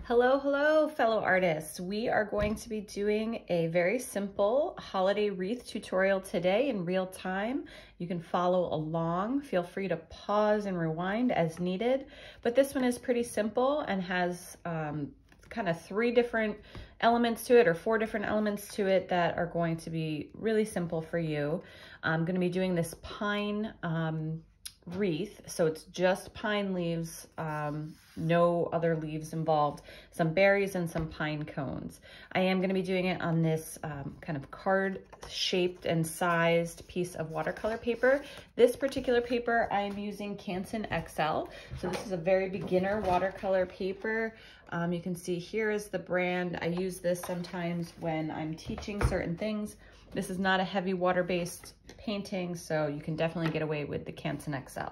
Hello, hello, fellow artists. We are going to be doing a very simple holiday wreath tutorial today in real time. You can follow along. Feel free to pause and rewind as needed. But this one is pretty simple and has kind of 3 different elements to it, or 4 different elements to it that are going to be really simple for you. I'm going to be doing this pine wreath, so it's just pine leaves, no other leaves involved, some berries and some pine cones. I am going to be doing it on this kind of card shaped and sized piece of watercolor paper. This particular paper I am using Canson XL, so this is a very beginner watercolor paper. You can see here is the brand. I use this sometimes when I'm teaching certain things. This is not a heavy water-based painting, so you can definitely get away with the Canson XL.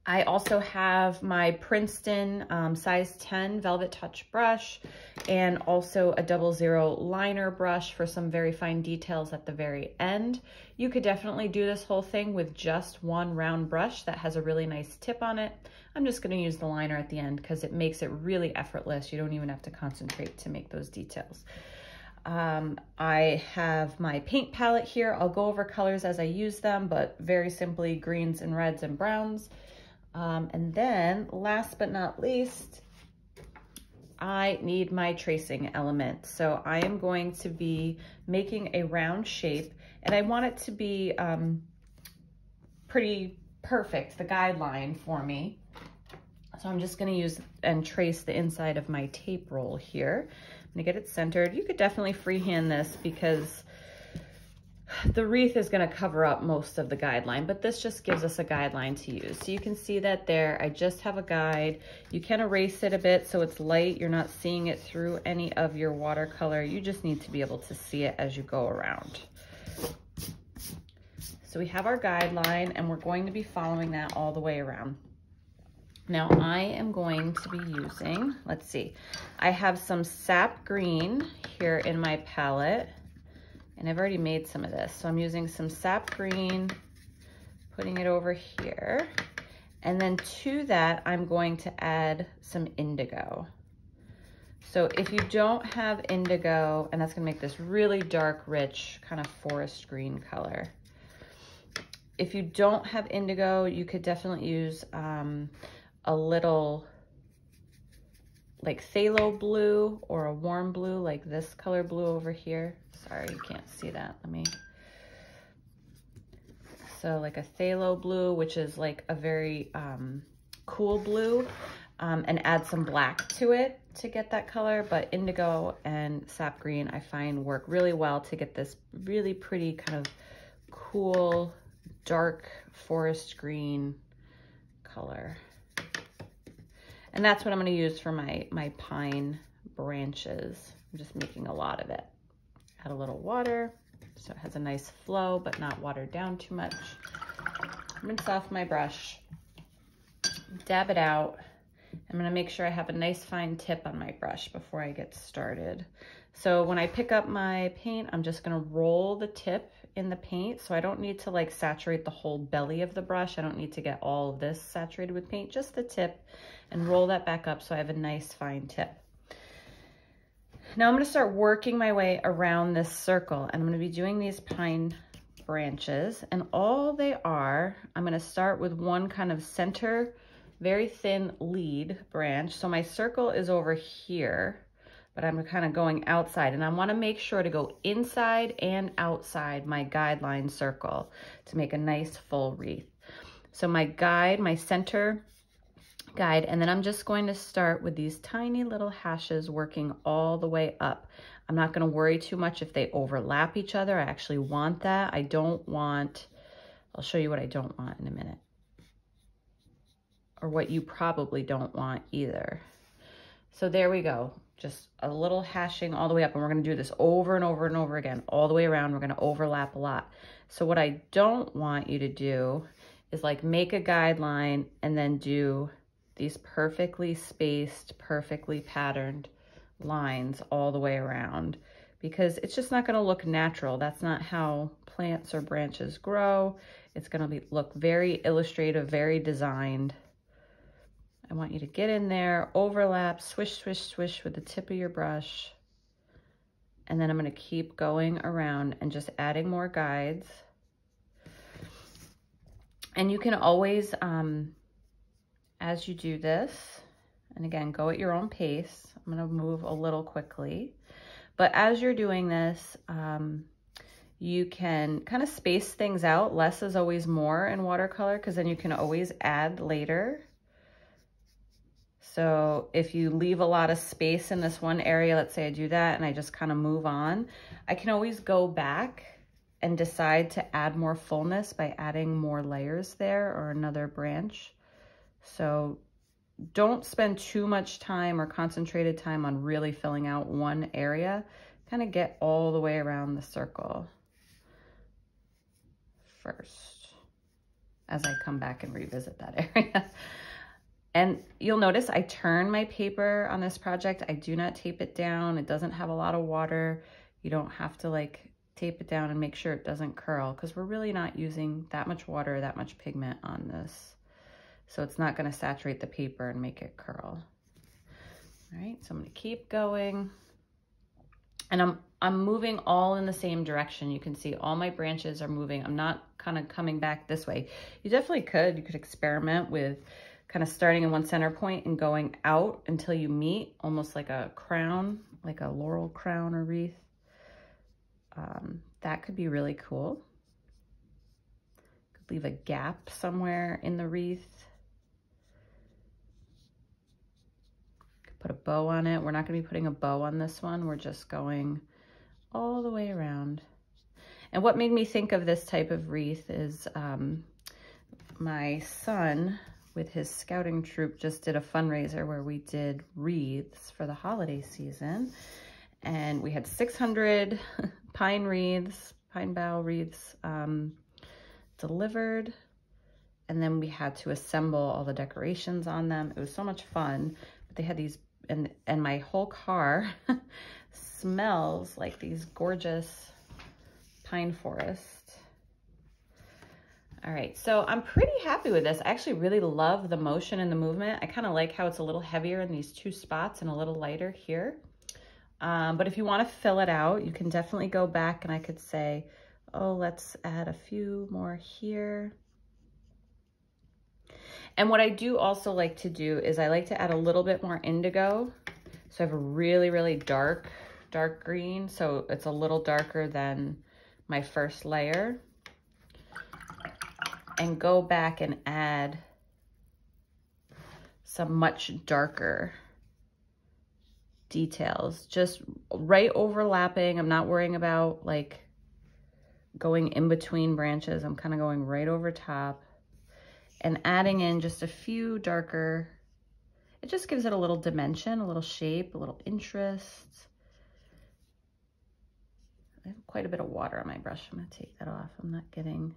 I also have my Princeton size 10 Velvet Touch brush, and also a 00 liner brush for some very fine details at the very end. You could definitely do this whole thing with just one round brush that has a really nice tip on it. I'm just going to use the liner at the end because it makes it really effortless. You don't even have to concentrate to make those details. I have my paint palette here. I'll go over colors as I use them, but very simply greens and reds and browns. And then last but not least, I need my tracing element. So I am going to be making a round shape, and I want it to be pretty perfect, the guideline for me. So I'm just going to use and trace the inside of my tape roll here. I'm going to get it centered. You could definitely freehand this because the wreath is going to cover up most of the guideline, but this just gives us a guideline to use. So you can see that there, I just have a guide. You can erase it a bit so it's light. You're not seeing it through any of your watercolor. You just need to be able to see it as you go around. So we have our guideline, and we're going to be following that all the way around. Now I am going to be using, let's see, I have some sap green here in my palette, and I've already made some of this. So I'm using some sap green, putting it over here. And then to that, I'm going to add some indigo. So if you don't have indigo, and that's gonna make this really dark, rich, kind of forest green color. If you don't have indigo, you could definitely use a little like phthalo blue or a warm blue, like this color blue over here. Sorry, you can't see that. So like a phthalo blue, which is like a very cool blue, and add some black to it to get that color. But indigo and sap green I find work really well to get this really pretty kind of cool, dark forest green color. And that's what I'm going to use for my pine branches. I'm just making a lot of it. Add a little water so it has a nice flow, but not watered down too much. Rinse off my brush, dab it out. I'm going to make sure I have a nice fine tip on my brush before I get started. So when I pick up my paint, I'm just going to roll the tip in the paint. So I don't need to like saturate the whole belly of the brush. I don't need to get all of this saturated with paint, just the tip, and roll that back up so I have a nice fine tip. Now I'm going to start working my way around this circle, and I'm going to be doing these pine branches, and all they are, I'm going to start with one kind of center, very thin lead branch. So my circle is over here, but I'm kind of going outside, and I want to make sure to go inside and outside my guideline circle to make a nice full wreath. So my guide, my center guide, and then I'm just going to start with these tiny little hashes working all the way up. I'm not going to worry too much if they overlap each other. I actually want that. I don't want, I'll show you what I don't want in a minute, or what you probably don't want either. So there we go. Just a little hashing all the way up, and we're going to do this over and over and over again, all the way around. We're going to overlap a lot. So what I don't want you to do is like make a guideline and then do these perfectly spaced, perfectly patterned lines all the way around, because it's just not going to look natural. That's not how plants or branches grow. It's going to look very illustrative, very designed. I want you to get in there, overlap, swish, swish, swish with the tip of your brush. And then I'm gonna keep going around and just adding more guides. And you can always, as you do this, and again, go at your own pace. I'm gonna move a little quickly. But as you're doing this, you can kind of space things out. Less is always more in watercolor because then you can always add later. So if you leave a lot of space in this one area, let's say I do that and I just kind of move on, I can always go back and decide to add more fullness by adding more layers there or another branch. So don't spend too much time or concentrated time on really filling out one area. Kind of get all the way around the circle first as I come back and revisit that area. And you'll notice I turn my paper on this project. I do not tape it down. It doesn't have a lot of water. You don't have to like tape it down and make sure it doesn't curl because we're really not using that much water, that much pigment on this. So it's not going to saturate the paper and make it curl. All right, so I'm going to keep going. And I'm moving all in the same direction. You can see all my branches are moving. I'm not kind of coming back this way. You definitely could. You could experiment with kind of starting in one center point and going out until you meet, almost like a crown, like a laurel crown or wreath. That could be really cool. Could leave a gap somewhere in the wreath. Could put a bow on it. We're not going to be putting a bow on this one. We're just going all the way around. And what made me think of this type of wreath is my son with his scouting troop just did a fundraiser where we did wreaths for the holiday season. And we had 600 pine wreaths, pine bough wreaths delivered. And then we had to assemble all the decorations on them. It was so much fun. But they had these, and my whole car smells like these gorgeous pine forests. All right, so I'm pretty happy with this. I actually really love the motion and the movement. I kind of like how it's a little heavier in these two spots and a little lighter here. But if you want to fill it out, you can definitely go back and I could say, oh, let's add a few more here. And what I do also like to do is I like to add a little bit more indigo. So I have a really, really dark green. So it's a little darker than my first layer. And go back and add some much darker details, just right overlapping. I'm not worrying about like going in between branches. I'm kind of going right over top and adding in just a few darker. It just gives it a little dimension, a little shape, a little interest. I have quite a bit of water on my brush. I'm going to take that off. I'm not getting...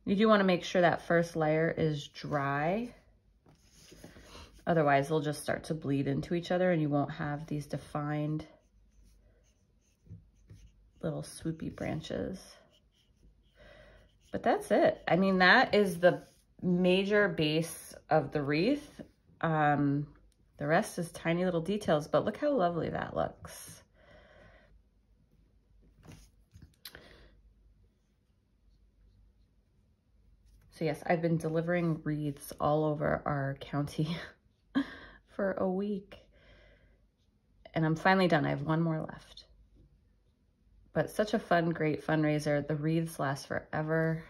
You do want to make sure that first layer is dry. Otherwise, they'll just start to bleed into each other and you won't have these defined little swoopy branches. But that's it. I mean, that is the major base of the wreath. The rest is tiny little details, but look how lovely that looks. So yes, I've been delivering wreaths all over our county for a week. And I'm finally done. I have one more left. But such a fun, great fundraiser. The wreaths last forever.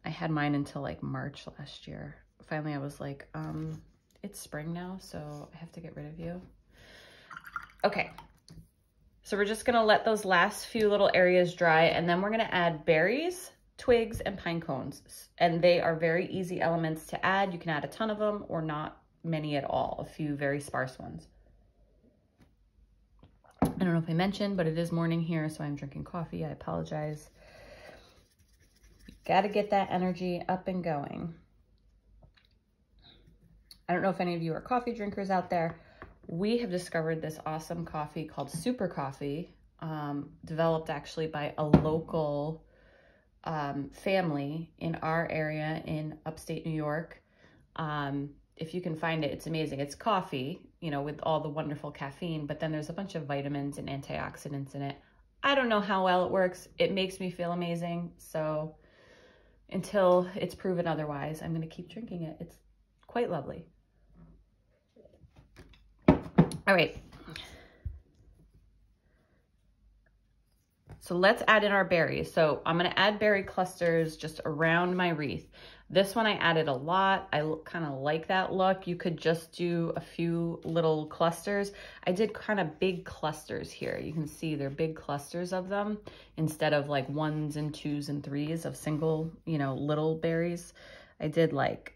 I had mine until like March last year. Finally, I was like, it's spring now, so I have to get rid of you. Okay. So we're just gonna let those last few little areas dry, and then we're gonna add berries, twigs, and pine cones. And they are very easy elements to add. You can add a ton of them or not many at all, a few very sparse ones. I don't know if I mentioned, but it is morning here, so I'm drinking coffee. I apologize. Got to get that energy up and going. I don't know if any of you are coffee drinkers out there. We have discovered this awesome coffee called Super Coffee, developed actually by a local family in our area in upstate New York. If you can find it, it's amazing. It's coffee, you know, with all the wonderful caffeine, but then there's a bunch of vitamins and antioxidants in it. I don't know how well it works. It makes me feel amazing. So until it's proven otherwise, I'm going to keep drinking it. It's quite lovely. All right. So let's add in our berries. So I'm going to add berry clusters just around my wreath. This one I added a lot. I kind of like that look. You could just do a few little clusters. I did kind of big clusters here. You can see they're big clusters of them instead of like 1s and 2s and 3s of single, you know, little berries. I did like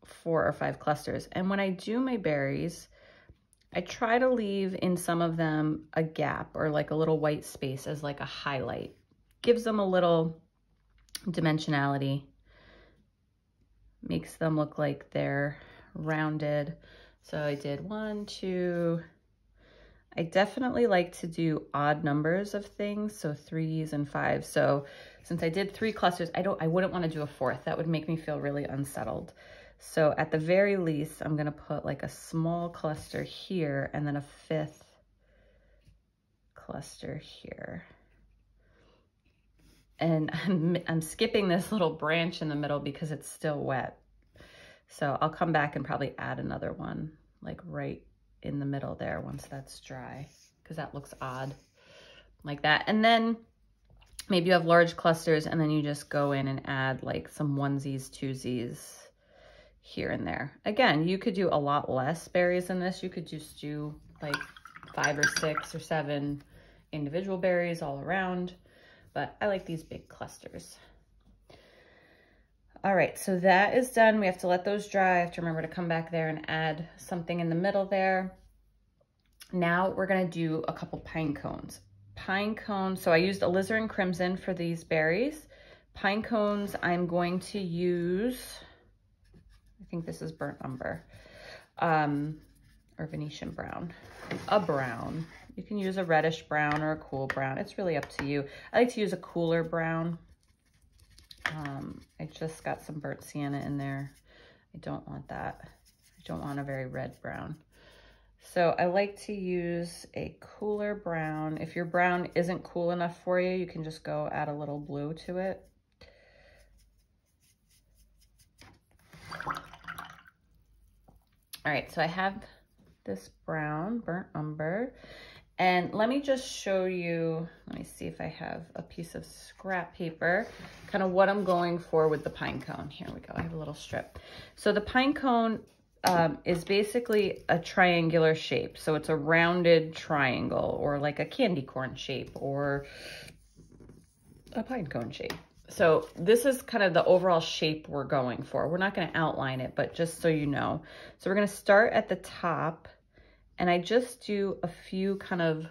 4 or 5 clusters. And when I do my berries, I try to leave in some of them a gap or like a little white space as like a highlight. Gives them a little dimensionality. Makes them look like they're rounded. So I did 1, 2. I definitely like to do odd numbers of things, so 3s and 5s. So since I did 3 clusters, I wouldn't want to do a 4th. That would make me feel really unsettled. So at the very least, I'm gonna put like a small cluster here and then a 5th cluster here. And I'm skipping this little branch in the middle because it's still wet. So I'll come back and probably add another one like right in the middle there once that's dry, because that looks odd like that. And then maybe you have large clusters and then you just go in and add like some 1sies, 2sies here and there. Again, you could do a lot less berries than this. You could just do like 5 or 6 or 7 individual berries all around. But I like these big clusters. All right, so that is done. We have to let those dry. I have to remember to come back there and add something in the middle there. Now we're gonna do a couple pine cones. Pine cones, so I used alizarin crimson for these berries. Pine cones, I'm going to use, I think this is burnt umber, or Venetian brown, a brown. You can use a reddish brown or a cool brown. It's really up to you. I like to use a cooler brown. I just got some burnt sienna in there. I don't want that. I don't want a very red brown. So I like to use a cooler brown. If your brown isn't cool enough for you, you can just go add a little blue to it. All right, so I have this brown, burnt umber. And let me just show you, let me see if I have a piece of scrap paper, kind of what I'm going for with the pine cone. Here we go, I have a little strip. So the pine cone is basically a triangular shape. So it's a rounded triangle or like a candy corn shape or a pine cone shape. So this is kind of the overall shape we're going for. We're not gonna outline it, but just so you know. So we're gonna start at the top. And I just do a few kind of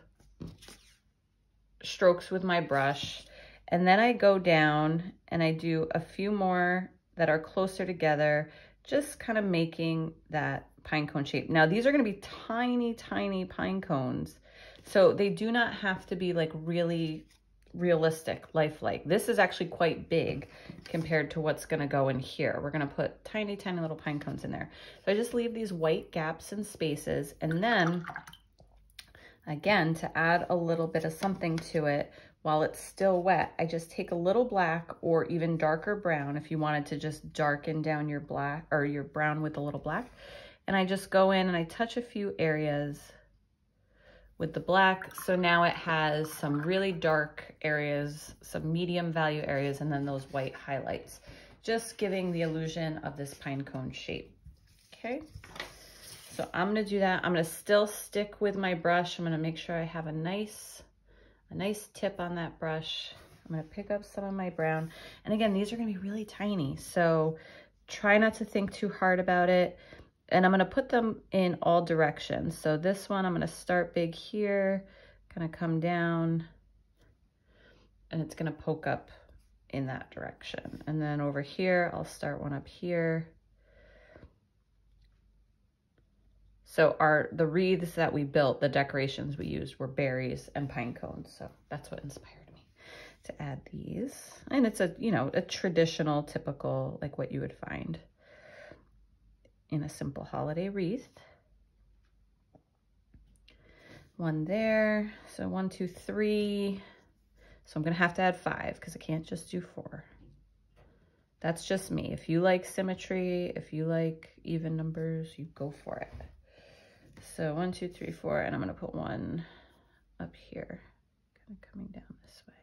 strokes with my brush. And then I go down and I do a few more that are closer together, just kind of making that pine cone shape. Now these are gonna be tiny, tiny pine cones. So they do not have to be like really realistic, lifelike. This is actually quite big compared to what's going to go in here. We're going to put tiny, tiny little pine cones in there. So I just leave these white gaps and spaces. And then again, to add a little bit of something to it while it's still wet, I just take a little black or even darker brown if you wanted to just darken down your black or your brown with a little black. And I just go in and I touch a few areas with the black. So now it has some really dark areas, some medium value areas, and then those white highlights, just giving the illusion of this pine cone shape. Okay, so I'm gonna do that. I'm gonna still stick with my brush. I'm gonna make sure I have a nice tip on that brush. I'm gonna pick up some of my brown. And again, these are gonna be really tiny. So try not to think too hard about it. And I'm gonna put them in all directions. So this one, I'm gonna start big here, kind of come down, and it's gonna poke up in that direction. And then over here, I'll start one up here. So the wreaths that we built, the decorations we used were berries and pine cones. So that's what inspired me to add these. And it's a, you know, a traditional, typical, like what you would find. in a simple holiday wreath. One there, so 1, 2, 3. So I'm gonna have to add 5 because I can't just do 4. That's just me. If you like symmetry, if you like even numbers, you go for it. So 1, 2, 3, 4, and I'm gonna put one up here, kind of coming down this way.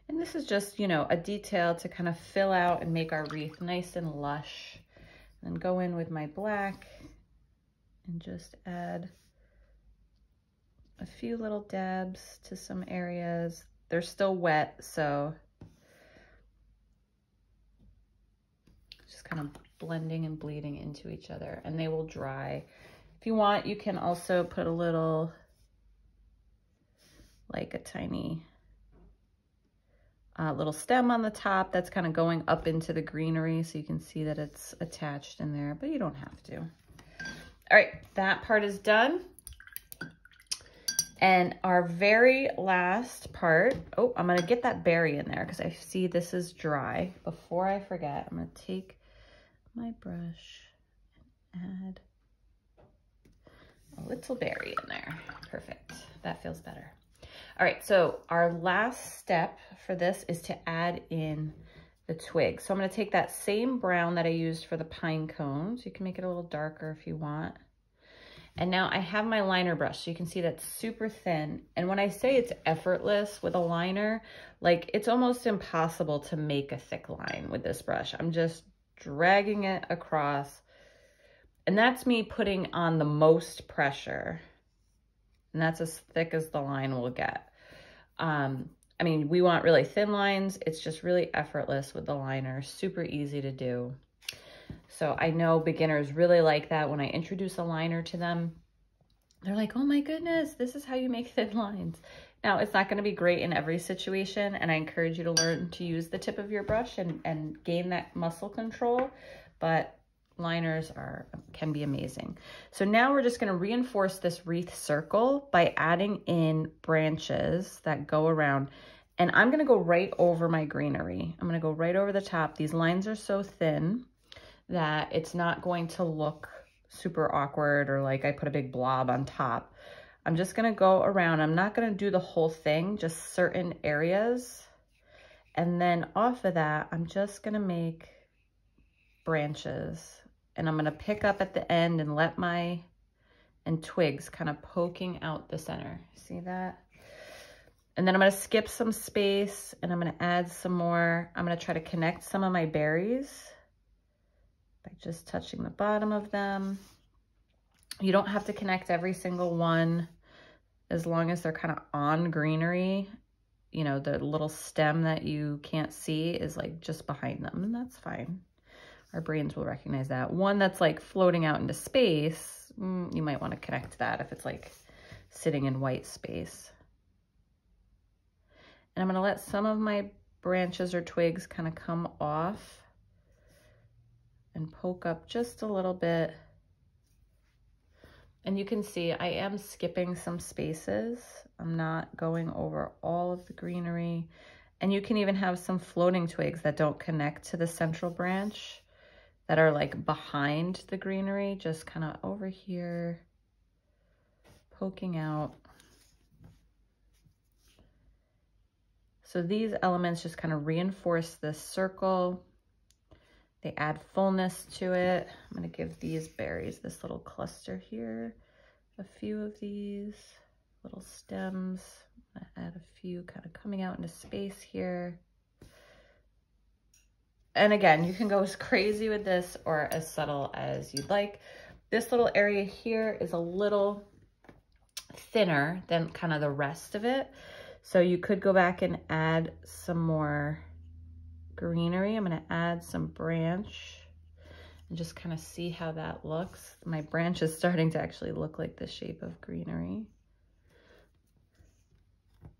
And this is just, you know, a detail to kind of fill out and make our wreath nice and lush. And then go in with my black and just add a few little dabs to some areas. They're still wet, so just kind of blending and bleeding into each other, and they will dry. If you want, you can also put a little, like a tiny little stem on the top that's kind of going up into the greenery, so you can see that it's attached in there, but you don't have to. All right, that part is done. And our very last part, oh, I'm gonna get that berry in there because I see this is dry. Before I forget, I'm gonna take my brush and add a little berry in there. Perfect, that feels better. All right, so our last step for this is to add in the twig. So I'm gonna take that same brown that I used for the pine cones. You can make it a little darker if you want. And now I have my liner brush, so you can see that's super thin. And when I say it's effortless with a liner, like it's almost impossible to make a thick line with this brush. I'm just dragging it across. And that's me putting on the most pressure. And that's as thick as the line will get. I mean, we want really thin lines. It's just really effortless with the liner, super easy to do. So I know beginners really like that. When I introduce a liner to them, they're like, oh my goodness, this is how you make thin lines. Now, it's not going to be great in every situation, and I encourage you to learn to use the tip of your brush and gain that muscle control, but liners can be amazing. So now we're just going to reinforce this wreath circle by adding in branches that go around. And I'm going to go right over my greenery. I'm going to go right over the top. These lines are so thin that it's not going to look super awkward or like I put a big blob on top. I'm just gonna go around. I'm not gonna do the whole thing, just certain areas. And then off of that, I'm just gonna make branches. And I'm gonna pick up at the end and and twigs kind of poking out the center. See that? And then I'm gonna skip some space and I'm gonna add some more. I'm gonna try to connect some of my berries by just touching the bottom of them. You don't have to connect every single one as long as they're kind of on greenery. You know, the little stem that you can't see is like just behind them, and that's fine. Our brains will recognize that. One that's like floating out into space, you might want to connect that if it's like sitting in white space. And I'm going to let some of my branches or twigs kind of come off and poke up just a little bit. And you can see I am skipping some spaces. I'm not going over all of the greenery. And you can even have some floating twigs that don't connect to the central branch that are like behind the greenery, just kind of over here, poking out. So these elements just kind of reinforce this circle. They add fullness to it. I'm going to give these berries, this little cluster here, a few of these little stems. I'm going to add a few kind of coming out into space here. And again, you can go as crazy with this or as subtle as you'd like. This little area here is a little thinner than kind of the rest of it. So you could go back and add some more greenery. I'm going to add some branch and just kind of see how that looks. My branch is starting to actually look like the shape of greenery.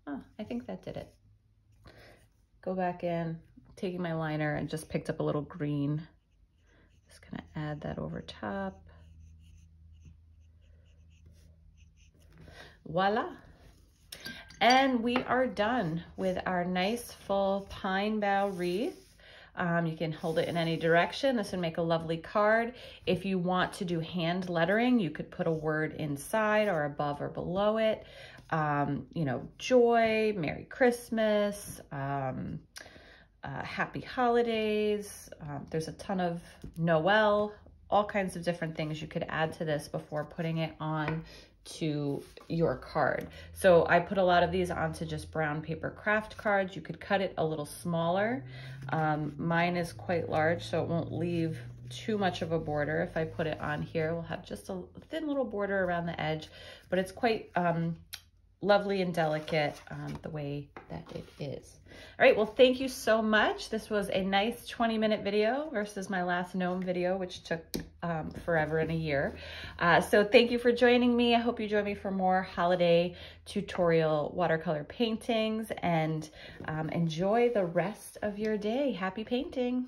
Oh, I think that did it. Go back in, taking my liner and just picked up a little green. Just going to add that over top. Voila. And we are done with our nice full pine bough wreath. You can hold it in any direction. This would make a lovely card. If you want to do hand lettering, you could put a word inside or above or below it. You know, joy, Merry Christmas, Happy Holidays. There's a ton of Noel, all kinds of different things you could add to this before putting it on to your card. So I put a lot of these onto just brown paper craft cards. You could cut it a little smaller. Mine is quite large, so it won't leave too much of a border. If I put it on here, we'll have just a thin little border around the edge, but it's quite lovely and delicate the way that it is. All right, well, thank you so much. This was a nice 20-minute video versus my last gnome video, which took forever and a year. So thank you for joining me. I hope you join me for more holiday tutorial watercolor paintings, and enjoy the rest of your day. Happy painting.